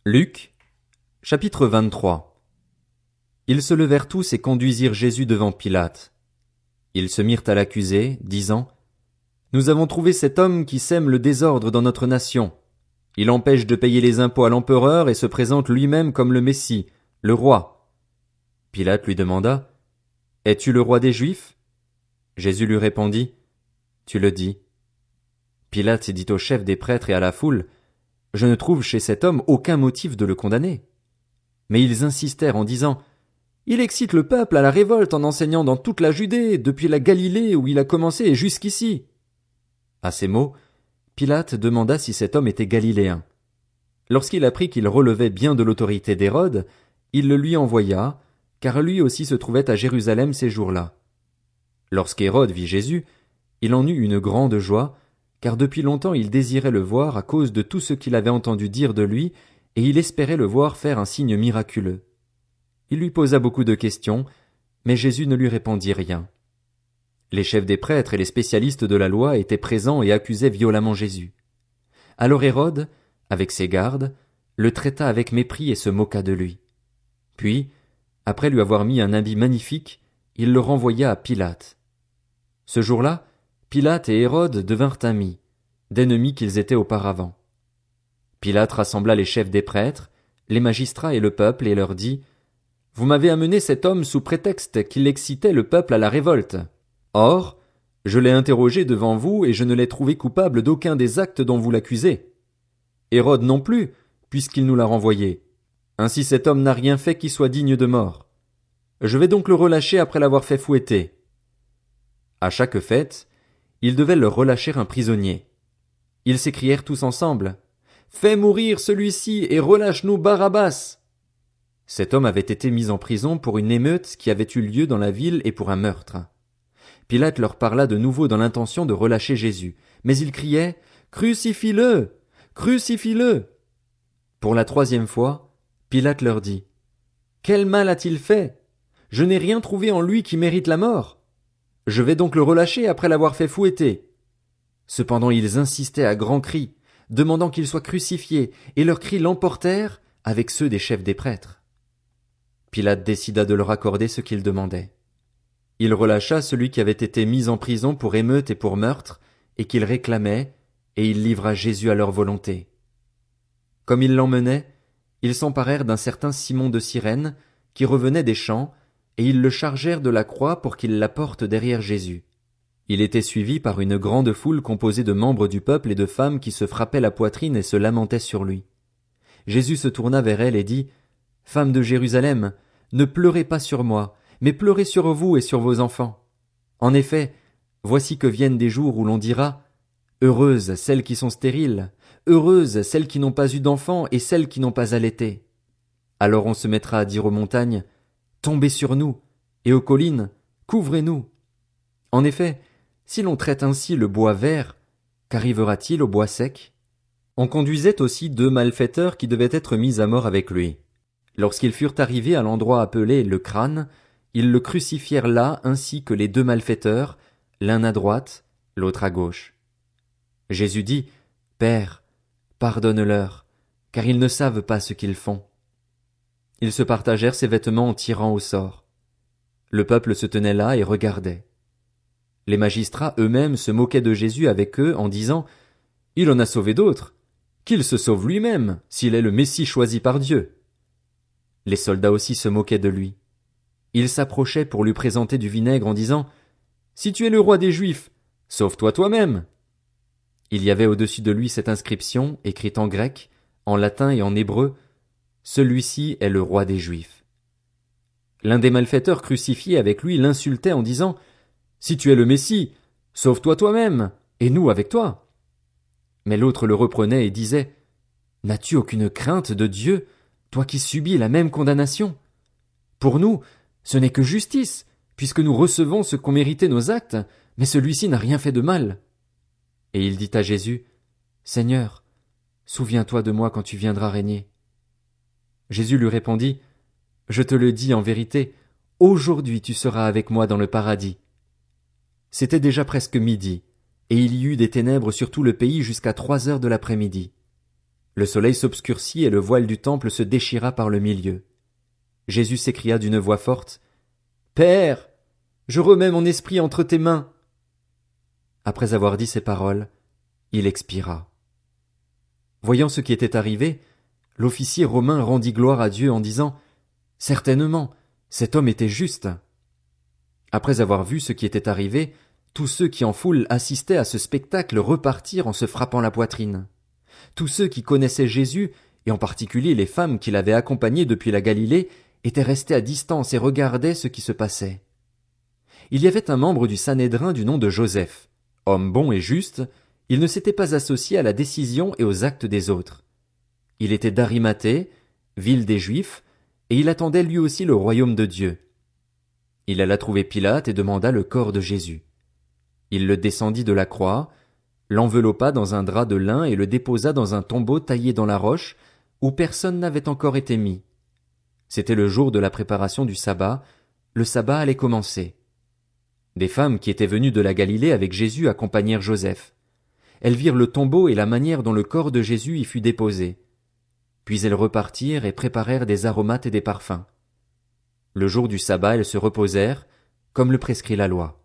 Luc, chapitre 23. Ils se levèrent tous et conduisirent Jésus devant Pilate. Ils se mirent à l'accuser, disant: Nous avons trouvé cet homme qui sème le désordre dans notre nation. Il empêche de payer les impôts à l'empereur et se présente lui-même comme le Messie, le roi. Pilate lui demanda: Es-tu le roi des Juifs? Jésus lui répondit: Tu le dis. Pilate dit aux chefs des prêtres et à la foule: Je ne trouve chez cet homme aucun motif de le condamner. Mais ils insistèrent en disant: Il excite le peuple à la révolte en enseignant dans toute la Judée, depuis la Galilée où il a commencé et jusqu'ici. À ces mots, Pilate demanda si cet homme était galiléen. Lorsqu'il apprit qu'il relevait bien de l'autorité d'Hérode, il le lui envoya, car lui aussi se trouvait à Jérusalem ces jours-là. Lorsqu'Hérode vit Jésus, il en eut une grande joie, car depuis longtemps il désirait le voir à cause de tout ce qu'il avait entendu dire de lui, et il espérait le voir faire un signe miraculeux. Il lui posa beaucoup de questions, mais Jésus ne lui répondit rien. Les chefs des prêtres et les spécialistes de la loi étaient présents et accusaient violemment Jésus. Alors Hérode, avec ses gardes, le traita avec mépris et se moqua de lui. Puis, après lui avoir mis un habit magnifique, il le renvoya à Pilate. Ce jour-là, Pilate et Hérode devinrent amis, d'ennemis qu'ils étaient auparavant. Pilate rassembla les chefs des prêtres, les magistrats et le peuple et leur dit: Vous m'avez amené cet homme sous prétexte qu'il excitait le peuple à la révolte. Or, je l'ai interrogé devant vous et je ne l'ai trouvé coupable d'aucun des actes dont vous l'accusez. Hérode non plus, puisqu'il nous l'a renvoyé. Ainsi cet homme n'a rien fait qui soit digne de mort. Je vais donc le relâcher après l'avoir fait fouetter. À chaque fête, ils devaient leur relâcher un prisonnier. Ils s'écrièrent tous ensemble: Fais mourir celui-ci et relâche-nous Barabbas! Cet homme avait été mis en prison pour une émeute qui avait eu lieu dans la ville et pour un meurtre. Pilate leur parla de nouveau dans l'intention de relâcher Jésus, mais ils criaient: Crucifie-le! Crucifie-le! Pour la troisième fois, Pilate leur dit: Quel mal a-t-il fait? Je n'ai rien trouvé en lui qui mérite la mort. Je vais donc le relâcher après l'avoir fait fouetter. Cependant ils insistaient à grands cris, demandant qu'il soit crucifié, et leurs cris l'emportèrent avec ceux des chefs des prêtres. Pilate décida de leur accorder ce qu'ils demandaient. Il relâcha celui qui avait été mis en prison pour émeute et pour meurtre, et qu'ils réclamaient, et il livra Jésus à leur volonté. Comme ils l'emmenaient, ils s'emparèrent d'un certain Simon de Cyrène, qui revenait des champs, et ils le chargèrent de la croix pour qu'il la porte derrière Jésus. Il était suivi par une grande foule composée de membres du peuple et de femmes qui se frappaient la poitrine et se lamentaient sur lui. Jésus se tourna vers elles et dit: Femmes de Jérusalem, ne pleurez pas sur moi, mais pleurez sur vous et sur vos enfants. En effet, voici que viennent des jours où l'on dira: Heureuses celles qui sont stériles, heureuses celles qui n'ont pas eu d'enfants et celles qui n'ont pas allaité. Alors on se mettra à dire aux montagnes: Tombez sur nous, et aux collines: Couvrez-nous. En effet, si l'on traite ainsi le bois vert, qu'arrivera-t-il au bois sec? On conduisait aussi 2 malfaiteurs qui devaient être mis à mort avec lui. Lorsqu'ils furent arrivés à l'endroit appelé le crâne, ils le crucifièrent là ainsi que les 2 malfaiteurs, l'un à droite, l'autre à gauche. Jésus dit: Père, pardonne-leur, car ils ne savent pas ce qu'ils font. Ils se partagèrent ses vêtements en tirant au sort. Le peuple se tenait là et regardait. Les magistrats eux-mêmes se moquaient de Jésus avec eux en disant: Il en a sauvé d'autres. Qu'il se sauve lui-même, s'il est le Messie choisi par Dieu. Les soldats aussi se moquaient de lui. Ils s'approchaient pour lui présenter du vinaigre en disant: Si tu es le roi des Juifs, sauve-toi toi-même. Il y avait au-dessus de lui cette inscription, écrite en grec, en latin et en hébreu: Celui-ci est le roi des Juifs. L'un des malfaiteurs crucifiés avec lui l'insultait en disant: Si tu es le Messie, sauve-toi toi-même, et nous avec toi. Mais l'autre le reprenait et disait: N'as-tu aucune crainte de Dieu, toi qui subis la même condamnation? Pour nous, ce n'est que justice, puisque nous recevons ce qu'ont mérité nos actes, mais celui-ci n'a rien fait de mal. Et il dit à Jésus: Seigneur, souviens-toi de moi quand tu viendras régner. Jésus lui répondit: Je te le dis en vérité, aujourd'hui tu seras avec moi dans le paradis. C'était déjà presque midi, et il y eut des ténèbres sur tout le pays jusqu'à 3 heures de l'après-midi. Le soleil s'obscurcit et le voile du temple se déchira par le milieu. Jésus s'écria d'une voix forte, « Père, je remets mon esprit entre tes mains. » Après avoir dit ces paroles, il expira. Voyant ce qui était arrivé, l'officier romain rendit gloire à Dieu en disant, « Certainement, cet homme était juste. » Après avoir vu ce qui était arrivé, tous ceux qui en foule assistaient à ce spectacle repartirent en se frappant la poitrine. Tous ceux qui connaissaient Jésus, et en particulier les femmes qui l'avaient accompagné depuis la Galilée, étaient restés à distance et regardaient ce qui se passait. Il y avait un membre du Sanhédrin du nom de Joseph. Homme bon et juste, il ne s'était pas associé à la décision et aux actes des autres. Il était d'Arimathée, ville des Juifs, et il attendait lui aussi le royaume de Dieu. Il alla trouver Pilate et demanda le corps de Jésus. Il le descendit de la croix, l'enveloppa dans un drap de lin et le déposa dans un tombeau taillé dans la roche, où personne n'avait encore été mis. C'était le jour de la préparation du sabbat, le sabbat allait commencer. Des femmes qui étaient venues de la Galilée avec Jésus accompagnèrent Joseph. Elles virent le tombeau et la manière dont le corps de Jésus y fut déposé. Puis elles repartirent et préparèrent des aromates et des parfums. Le jour du sabbat elles se reposèrent, comme le prescrit la loi.